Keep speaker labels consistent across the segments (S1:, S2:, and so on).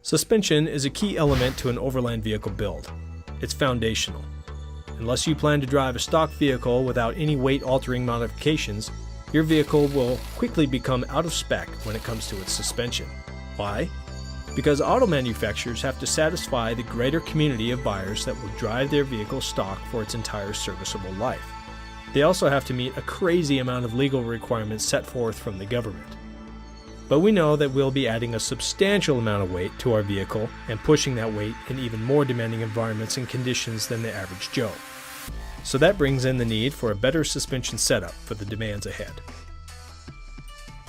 S1: Suspension is a key element to an overland vehicle build. It's foundational. Unless you plan to drive a stock vehicle without any weight-altering modifications, your vehicle will quickly become out of spec when it comes to its suspension. Why? Because auto manufacturers have to satisfy the greater community of buyers that will drive their vehicle stock for its entire serviceable life. They also have to meet a crazy amount of legal requirements set forth from the government. But we know that we'll be adding a substantial amount of weight to our vehicle and pushing that weight in even more demanding environments and conditions than the average Joe. So that brings in the need for a better suspension setup for the demands ahead.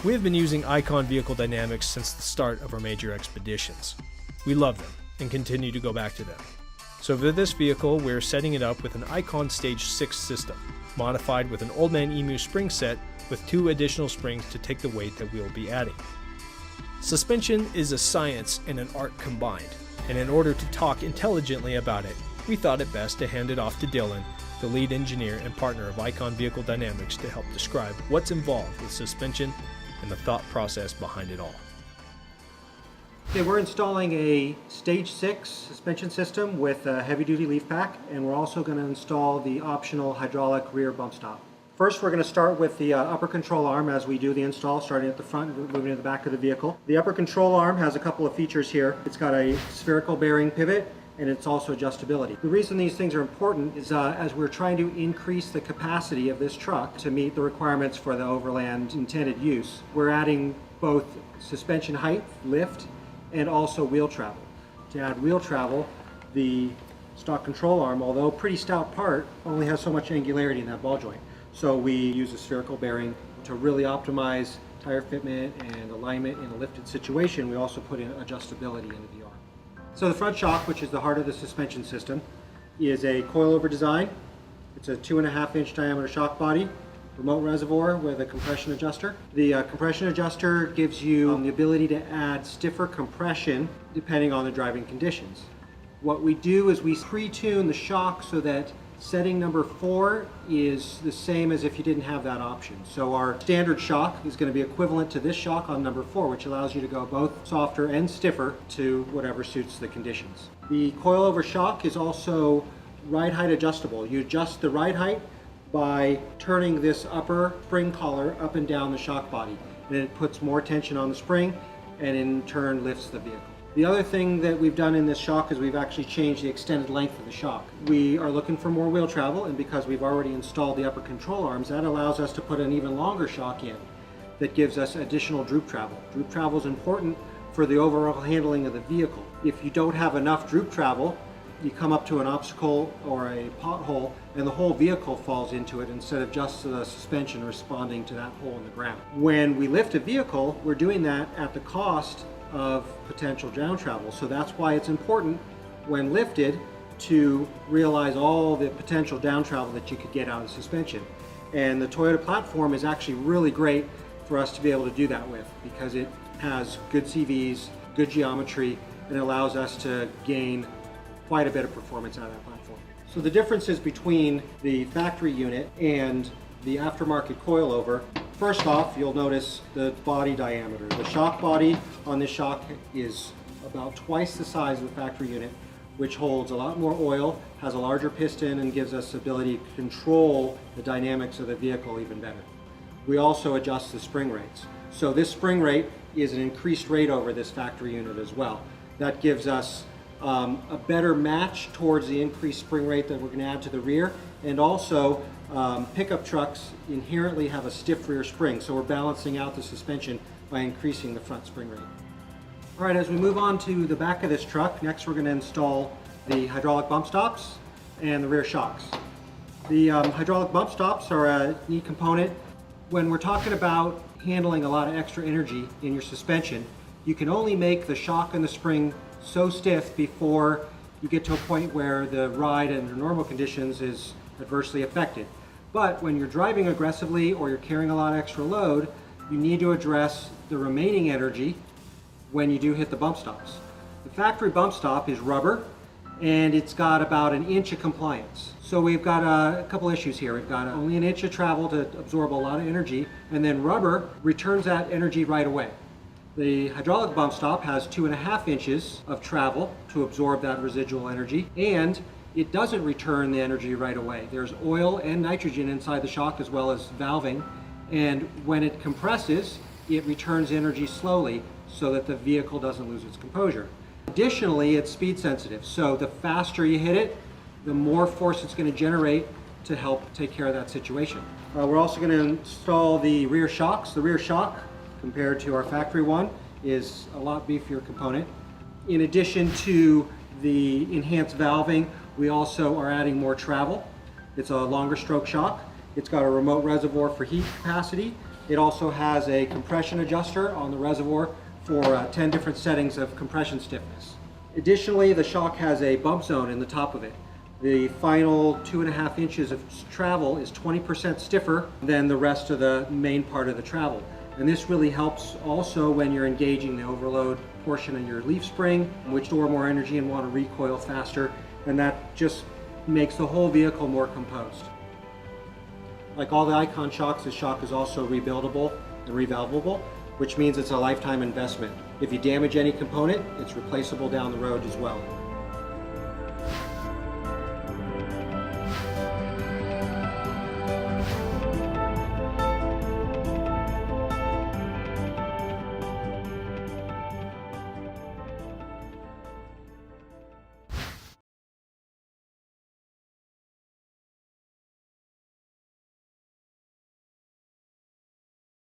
S1: We have been using Icon Vehicle Dynamics since the start of our major expeditions. We love them and continue to go back to them. So for this vehicle, we're setting it up with an Icon Stage 6 system, modified with an Old Man Emu spring set with 2 additional springs to take the weight that we'll be adding. Suspension is a science and an art combined, and in order to talk intelligently about it, we thought it best to hand it off to Dylan, the lead engineer and partner of Icon Vehicle Dynamics, to help describe what's involved with suspension and the thought process behind it all.
S2: Okay, we're installing a Stage 6 suspension system with a heavy-duty leaf pack, and we're also going to install the optional hydraulic rear bump stop. First, we're going to start with the upper control arm as we do the install, starting at the front and moving to the back of the vehicle. The upper control arm has a couple of features here. It's got a spherical bearing pivot, and it's also adjustability. The reason these things are important is as we're trying to increase the capacity of this truck to meet the requirements for the Overland intended use, we're adding both suspension height, lift, and also wheel travel. To add wheel travel, the stock control arm, although a pretty stout part, only has so much angularity in that ball joint. So we use a spherical bearing to really optimize tire fitment and alignment in a lifted situation. We also put in adjustability into the arm. So the front shock, which is the heart of the suspension system, is a coilover design. It's a 2.5-inch diameter shock body, remote reservoir with a compression adjuster. The compression adjuster gives you the ability to add stiffer compression depending on the driving conditions. What we do is we pre-tune the shock so that setting number 4 is the same as if you didn't have that option. So our standard shock is going to be equivalent to this shock on number 4, which allows you to go both softer and stiffer to whatever suits the conditions. The coilover shock is also ride height adjustable. You adjust the ride height by turning this upper spring collar up and down the shock body. And it puts more tension on the spring and in turn lifts the vehicle. The other thing that we've done in this shock is we've actually changed the extended length of the shock. We are looking for more wheel travel, and because we've already installed the upper control arms, that allows us to put an even longer shock in that gives us additional droop travel. Droop travel is important for the overall handling of the vehicle. If you don't have enough droop travel, you come up to an obstacle or a pothole and the whole vehicle falls into it instead of just the suspension responding to that hole in the ground. When we lift a vehicle, we're doing that at the cost of potential down travel. So that's why it's important when lifted to realize all the potential down travel that you could get out of the suspension. And the Toyota platform is actually really great for us to be able to do that with because it has good CVs, good geometry, and allows us to gain quite a bit of performance out of that platform. So the differences between the factory unit and the aftermarket coilover, first off, you'll notice the body diameter. The shock body on this shock is about twice the size of the factory unit, which holds a lot more oil, has a larger piston, and gives us the ability to control the dynamics of the vehicle even better. We also adjust the spring rates. So this spring rate is an increased rate over this factory unit as well. That gives us a better match towards the increased spring rate that we're going to add to the rear, and also pickup trucks inherently have a stiff rear spring, so we're balancing out the suspension by increasing the front spring rate. All right, as we move on to the back of this truck, next we're going to install the hydraulic bump stops and the rear shocks. The hydraulic bump stops are a neat component. When we're talking about handling a lot of extra energy in your suspension, you can only make the shock and the spring so stiff before you get to a point where the ride under normal conditions is adversely affected. But when you're driving aggressively or you're carrying a lot of extra load, you need to address the remaining energy when you do hit the bump stops. The factory bump stop is rubber and it's got about 1 inch of compliance. So we've got a couple issues here. We've got only 1 inch of travel to absorb a lot of energy, and then rubber returns that energy right away. The hydraulic bump stop has 2.5 inches of travel to absorb that residual energy, and it doesn't return the energy right away. There's oil and nitrogen inside the shock as well as valving, and when it compresses, it returns energy slowly so that the vehicle doesn't lose its composure. Additionally, it's speed sensitive, so the faster you hit it, the more force it's going to generate to help take care of that situation. We're also going to install the rear shocks. The rear shock, compared to our factory one, is a lot beefier component. In addition to the enhanced valving, we also are adding more travel. It's a longer stroke shock. It's got a remote reservoir for heat capacity. It also has a compression adjuster on the reservoir for 10 different settings of compression stiffness. Additionally, the shock has a bump zone in the top of it. The final 2.5 inches of travel is 20% stiffer than the rest of the main part of the travel. And this really helps also when you're engaging the overload portion of your leaf spring, which store more energy and want to recoil faster, and that just makes the whole vehicle more composed. Like all the Icon shocks, this shock is also rebuildable and revalvable, which means it's a lifetime investment. If you damage any component, it's replaceable down the road as well.